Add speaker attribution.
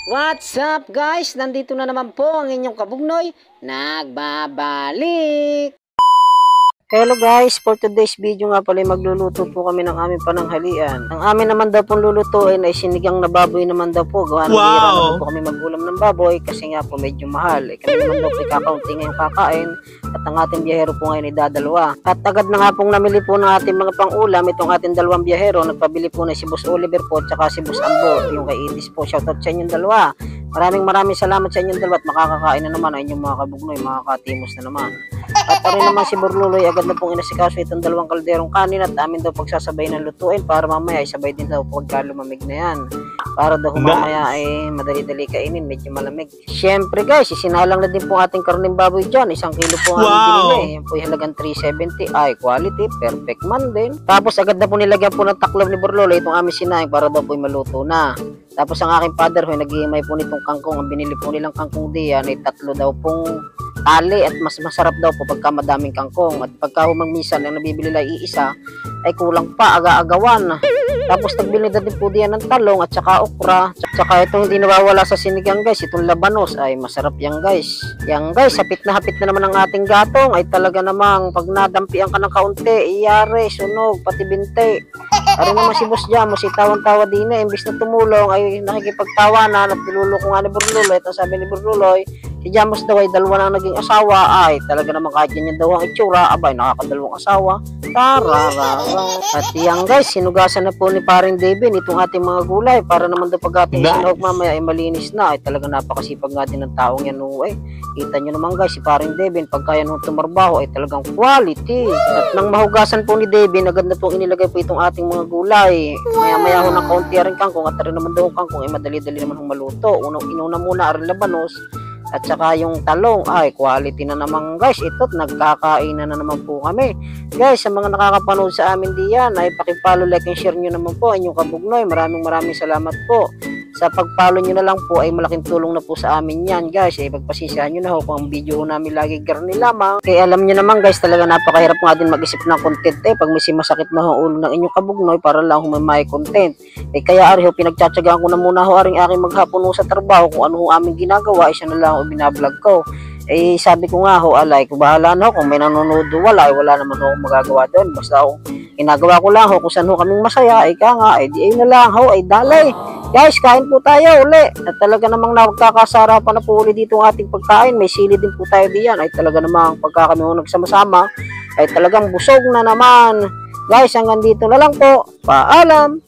Speaker 1: What's up guys? Nandito na naman po ang inyong kabugnoy. Nagbabalik! Hello guys, for today's video nga pala magluluto po kami ng aming pananghalian. Ang amin naman daw pong lulutuin ay sinigang na baboy naman daw po. Gawa ng bihira naman po kami mag-ulam ng baboy kasi nga po medyo mahal. Kami naman daw po kakaunti ngayong kakain at ang ating biyahero po ngayon ay dadalawa. At agad na nga pong namili po ng ating mga pang-ulam itong ating dalawang biyahero. Nagpabili po na si Boss Oliver po at saka si Boss Ambo, yung kay Edis po. Shoutout sa inyong dalawa. Maraming salamat sa inyong dalawa at makakakain na naman ay inyong mga kabugnoy, mga katimos na naman. At rin naman si Burluloy agad na pong inasikaso itong dalawang kalderong kanin at amin daw pagsasabay ng lutuin para mamaya ay sabay din daw pagka lumamig na yan. Para daw mamaya ay madali-dali kainin, medyo malamig. Siyempre guys, isinalang na din po ating karning baboy dyan. 1 kilo po ang binili. Yan po yung halagang 370. Ay, quality, perfect man din. Tapos agad na po nilagyan po ng taklob ni Burluloy itong aming sinaing para daw po maluto na. Tapos ang aking father ho, nag-iimay po nitong kangkong. Ang binili po nilang kangkong diyan ay 3 daw pong tali at mas masarap daw po pagka madaming kangkong. At pagka humagmisan ang nabibili lang iisa ay kulang pa, aga-agawan. Tapos nagbili na din po diyan ng talong at saka okra. Tsaka itong hindi nawawala sa sinigang guys, itong labanos ay masarap yan guys. Yan guys, hapit na naman ang ating gatong ay talaga namang pag nadampian ka ng kaunti, iyari, sunog, pati binte. Ari naman si Boss Jamo, si tawang-tawa din na, imbis na tumulong ay nakikipagtawanan at niluloko nga ni Burluloy. At ang sabi ni Burluloy, si Jamos daw ay 2 na naging asawa. Ay talaga naman kahit yan daw ang itsura, abay nakakadalawang asawa. Tararara. At yan guys, sinugasan na po ni Paring Devin itong ating mga gulay para naman daw pag ating sinahog mamaya ay malinis na. Ay talaga napakasipag nga din ng taong yan eh. Kita nyo naman guys, si Paring Devin pagka yan tumarbaho ay talagang quality. At nang mahugasan po ni Devin, agad na pong inilagay po itong ating mga gulay. Maya-maya ho ng kaunti rin kangkong at rin naman daw kangkong ay madali-dali naman maluto. Inuna muna rin labanos at saka yung talong ay quality na naman guys. Ito't nagkakain na naman po kami guys. Sa mga nakakapanood sa amin diyan ay pakipollow, like and share nyo naman po inyong kabugnoy. Maraming salamat po sa pagpollow nyo na lang po, ay malaking tulong na po sa amin yan guys. Ay pagpasisyahan nyo na ho kung ang video ho namin lagi garni lamang. Kaya alam nyo naman guys, talaga napakahirap nga din mag-isip ng content pag may masakit na ho ulo ng inyong kabugnoy para lang humamay content. Kaya ari ho, pinagtsatsagaan ko na muna ho aring aking maghapon ho sa trabaho kung ano ho aming ginagawa, isa na lang ho binablog ko. Sabi ko nga ho, alay, kung bahala na ho, kung may nanonood wala naman ho magagawa doon. Basta ho, ginagawa ko lang ho, kung saan ho kaming masaya, di na lang ho, dalay. Guys, kain po tayo uli. At talaga namang nagkakasarapan na po uli dito ang ating pagkain. May sili din po tayo diyan. Ay talaga namang pagka kami nagsama-sama, ay talagang busog na naman. Guys, hanggang dito na lang po. Paalam!